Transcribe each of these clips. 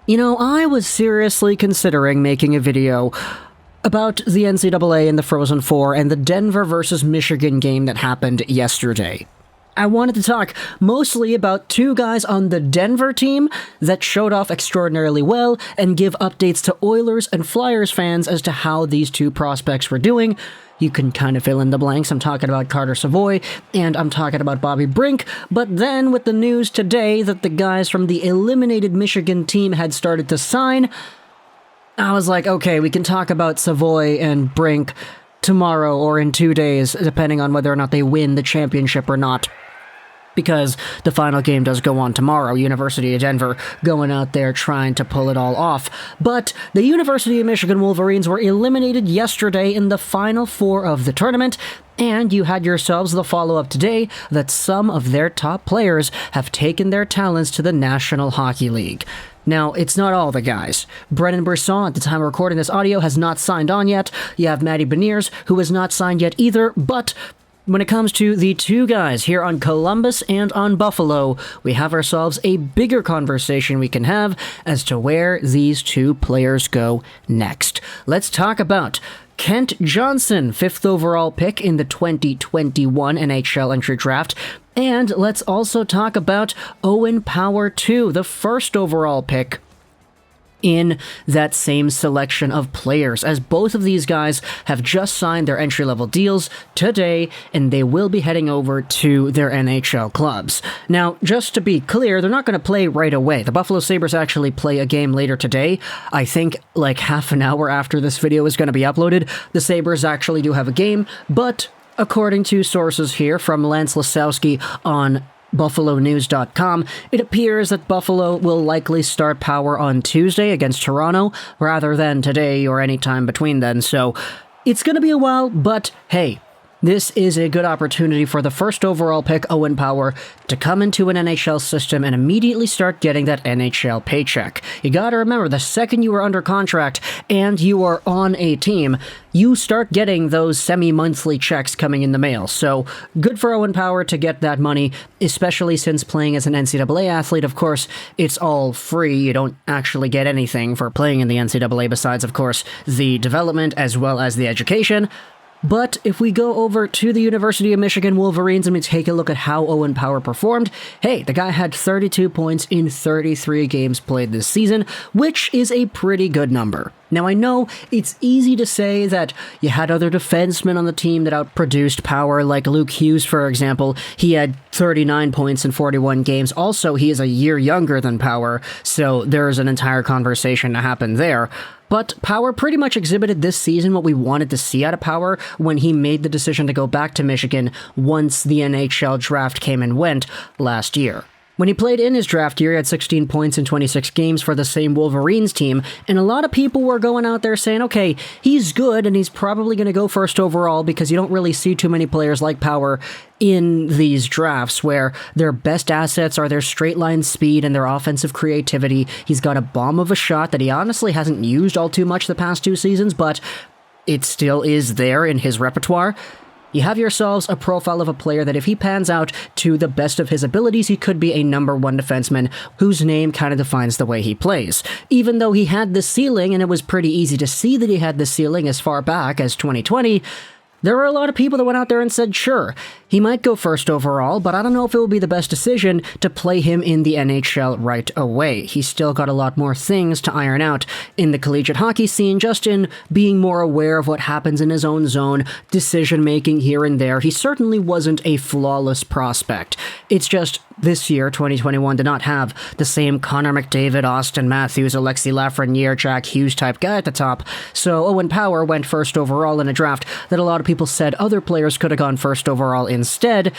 You know, I was seriously considering making a video about the NCAA and the Frozen Four and the Denver versus Michigan game that happened yesterday. I wanted to talk mostly about two guys on the Denver team that showed off extraordinarily well and give updates to Oilers and Flyers fans as to how these two prospects were doing. You can kind of fill in the blanks. I'm talking about Carter Savoie, and I'm talking about Bobby Brink, but then with the news today that the guys from the eliminated Michigan team had started to sign, I was like, okay, we can talk about Savoie and Brink tomorrow or in 2 days, depending on whether or not they win the championship or not. Because the final game does go on tomorrow, University of Denver going out there trying to pull it all off. But the University of Michigan Wolverines were eliminated yesterday in the Final Four of the tournament, and you had yourselves the follow-up today that some of their top players have taken their talents to the National Hockey League. Now, it's not all the guys. Brennan Brisson, at the time of recording this audio, has not signed on yet. You have Matty Beniers, who has not signed yet either, but when it comes to the two guys here on Columbus and on Buffalo, we have ourselves a bigger conversation we can have as to where these two players go next. Let's talk about Kent Johnson, 5th overall pick in the 2021 NHL Entry Draft. And let's also talk about Owen Power, too, the 1st overall pick in that same selection of players, as both of these guys have just signed their entry-level deals today, and they will be heading over to their NHL clubs. Now, just to be clear, they're not going to play right away. The Buffalo Sabres actually play a game later today. I think like half an hour after this video is going to be uploaded, the Sabres actually do have a game, but according to sources here from Lance Lasowski on BuffaloNews.com, it appears that Buffalo will likely start Power on Tuesday against Toronto, rather than today or any time between then, so it's going to be a while, but hey, this is a good opportunity for the 1st overall pick, Owen Power, to come into an NHL system and immediately start getting that NHL paycheck. You gotta remember, the second you are under contract and you are on a team, you start getting those semi-monthly checks coming in the mail. So, good for Owen Power to get that money, especially since playing as an NCAA athlete, of course, it's all free. You don't actually get anything for playing in the NCAA besides, of course, the development as well as the education. But if we go over to the University of Michigan Wolverines and we take a look at how Owen Power performed, hey, the guy had 32 points in 33 games played this season, which is a pretty good number. Now, I know it's easy to say that you had other defensemen on the team that outproduced Power, like Luke Hughes, for example. He had 39 points in 41 games. Also, he is a year younger than Power, so there's an entire conversation to happen there. But Power pretty much exhibited this season what we wanted to see out of Power when he made the decision to go back to Michigan once the NHL draft came and went last year. When he played in his draft year, he had 16 points in 26 games for the same Wolverines team, and a lot of people were going out there saying, okay, he's good, and he's probably going to go 1st overall because you don't really see too many players like Power in these drafts where their best assets are their straight-line speed and their offensive creativity. He's got a bomb of a shot that he honestly hasn't used all too much the past 2 seasons, but it still is there in his repertoire. You have yourselves a profile of a player that if he pans out to the best of his abilities, he could be a number 1 defenseman whose name kind of defines the way he plays. Even though he had the ceiling, and it was pretty easy to see that he had the ceiling as far back as 2020, there were a lot of people that went out there and said, sure, he might go 1st overall, but I don't know if it will be the best decision to play him in the NHL right away. He's still got a lot more things to iron out in the collegiate hockey scene, just in being more aware of what happens in his own zone, decision-making here and there. He certainly wasn't a flawless prospect. It's just this year, 2021, did not have the same Connor McDavid, Austin Matthews, Alexis Lafreniere, Jack Hughes type guy at the top, so Owen Power went 1st overall in a draft that a lot of people said other players could have gone 1st overall instead.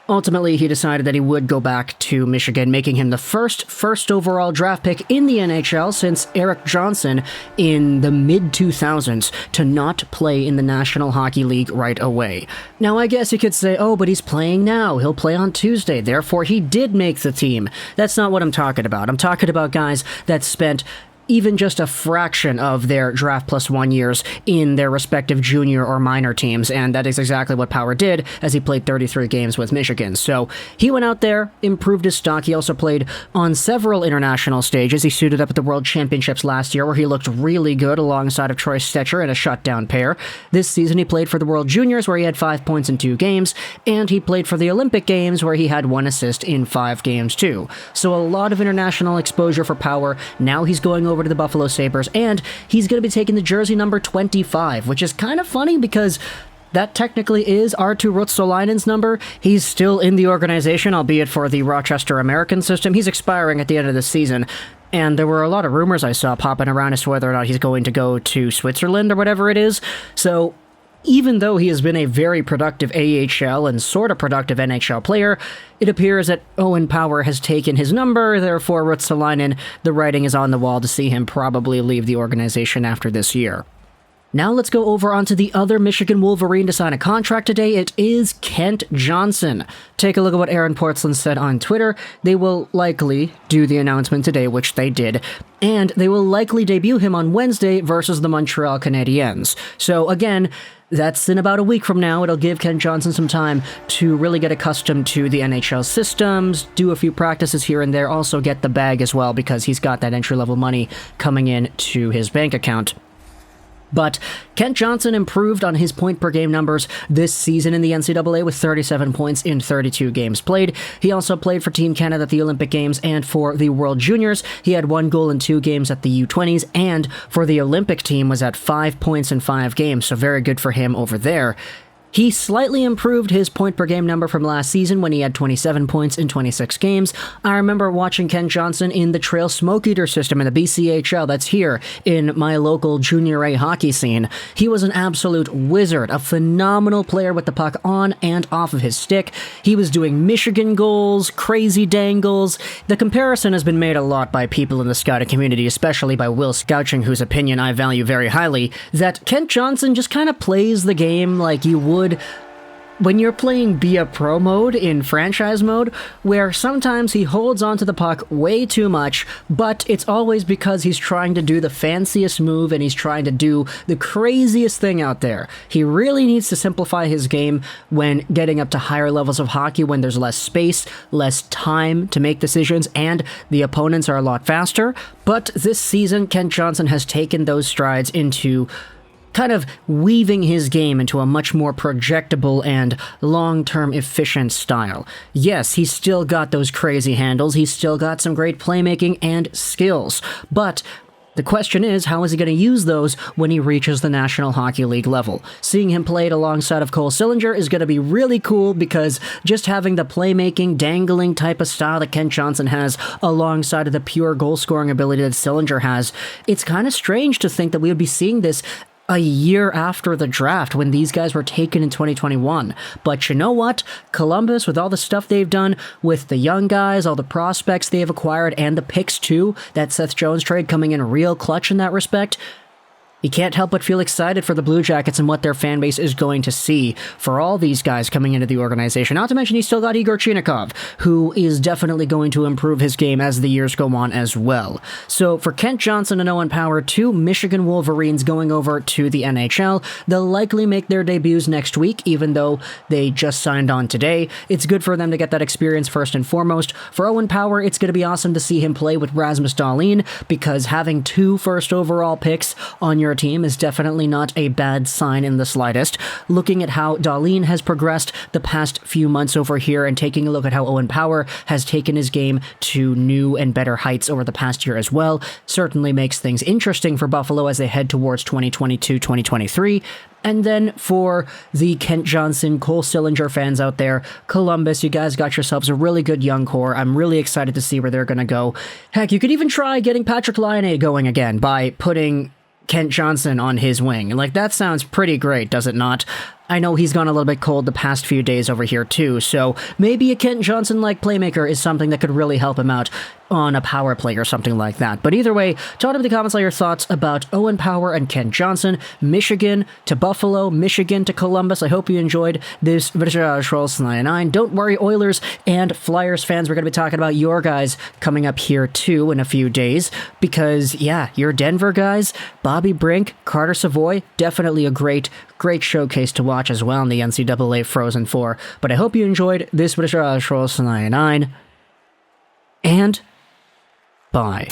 Ultimately, he decided that he would go back to Michigan, making him the first overall draft pick in the NHL since Eric Johnson in the mid-2000s to not play in the National Hockey League right away. Now, I guess you could say, oh, but he's playing now. He'll play on Tuesday. Therefore, he did make the team. That's not what I'm talking about. I'm talking about guys that spent even just a fraction of their draft plus 1 years in their respective junior or minor teams, and that is exactly what Power did as he played 33 games with Michigan. So he went out there, improved his stock. He also played on several international stages. He suited up at the World Championships last year, where he looked really good alongside of Troy Stecher in a shutdown pair. This season he played for the World Juniors, where he had 5 points in 2 games, and he played for the Olympic Games, where he had 1 assist in 5 games too. So a lot of international exposure for Power. Now he's going over to the Buffalo Sabres, and he's going to be taking the jersey number 25, which is kind of funny because that technically is Arttu Ruotsalainen's number. He's still in the organization, albeit for the Rochester American system. He's expiring at the end of the season, and there were a lot of rumors I saw popping around as to whether or not he's going to go to Switzerland or whatever it is. So even though he has been a very productive AHL and sort of productive NHL player, it appears that Owen Power has taken his number, therefore Ruotsalainen, the writing is on the wall to see him probably leave the organization after this year. Now let's go over onto the other Michigan Wolverine to sign a contract today. It is Kent Johnson. Take a look at what Aaron Portzline said on Twitter. They will likely do the announcement today, which they did, and they will likely debut him on Wednesday versus the Montreal Canadiens. So again, that's in about a week from now. It'll give Kent Johnson some time to really get accustomed to the NHL systems, do a few practices here and there, also get the bag as well because he's got that entry-level money coming in to his bank account. But Kent Johnson improved on his point-per-game numbers this season in the NCAA with 37 points in 32 games played. He also played for Team Canada at the Olympic Games and for the World Juniors. He had 1 goal in 2 games at the U20s, and for the Olympic team was at 5 points in 5 games, so very good for him over there. He slightly improved his point-per-game number from last season when he had 27 points in 26 games. I remember watching Kent Johnson in the Trail Smoke Eater system in the BCHL that's here in my local Junior A hockey scene. He was an absolute wizard, a phenomenal player with the puck on and off of his stick. He was doing Michigan goals, crazy dangles. The comparison has been made a lot by people in the scouting community, especially by Will Scouching, whose opinion I value very highly, that Kent Johnson just kind of plays the game like you would when you're playing Be a Pro mode in franchise mode, where sometimes he holds onto the puck way too much, but it's always because he's trying to do the fanciest move and he's trying to do the craziest thing out there. He really needs to simplify his game when getting up to higher levels of hockey, when there's less space, less time to make decisions, and the opponents are a lot faster. But this season, Kent Johnson has taken those strides into kind of weaving his game into a much more projectable and long-term efficient style. Yes, he's still got those crazy handles, he's still got some great playmaking and skills, but the question is, how is he going to use those when he reaches the National Hockey League level? Seeing him played alongside of Cole Sillinger is going to be really cool because just having the playmaking, dangling type of style that Kent Johnson has alongside of the pure goal-scoring ability that Sillinger has, it's kind of strange to think that we would be seeing this a year after the draft when these guys were taken in 2021. But you know what? Columbus, with all the stuff they've done with the young guys, all the prospects they've acquired, and the picks too, that Seth Jones trade coming in real clutch in that respect, you can't help but feel excited for the Blue Jackets and what their fan base is going to see for all these guys coming into the organization. Not to mention, he's still got Igor Chinakhov, who is definitely going to improve his game as the years go on as well. So for Kent Johnson and Owen Power, 2 Michigan Wolverines going over to the NHL. They'll likely make their debuts next week, even though they just signed on today. It's good for them to get that experience first and foremost. For Owen Power, it's going to be awesome to see him play with Rasmus Dahlin, because having 2 first overall picks on your team is definitely not a bad sign in the slightest. Looking at how Dahlin has progressed the past few months over here and taking a look at how Owen Power has taken his game to new and better heights over the past year as well, certainly makes things interesting for Buffalo as they head towards 2022-2023. And then for the Kent Johnson, Cole Sillinger fans out there, Columbus, you guys got yourselves a really good young core. I'm really excited to see where they're going to go. Heck, you could even try getting Patrick Laine going again by putting Kent Johnson on his wing. Like, that sounds pretty great, does it not? I know he's gone a little bit cold the past few days over here too, so maybe a Kent Johnson-like playmaker is something that could really help him out on a power play or something like that. But either way, talk in the comments all your thoughts about Owen Power and Kent Johnson, Michigan to Buffalo, Michigan to Columbus. I hope you enjoyed this video. Don't worry, Oilers and Flyers fans, we're going to be talking about your guys coming up here too in a few days, because yeah, your Denver guys, Bobby Brink, Carter Savoy, definitely a great showcase to watch as well in the NCAA Frozen Four. But I hope you enjoyed this video, and bye.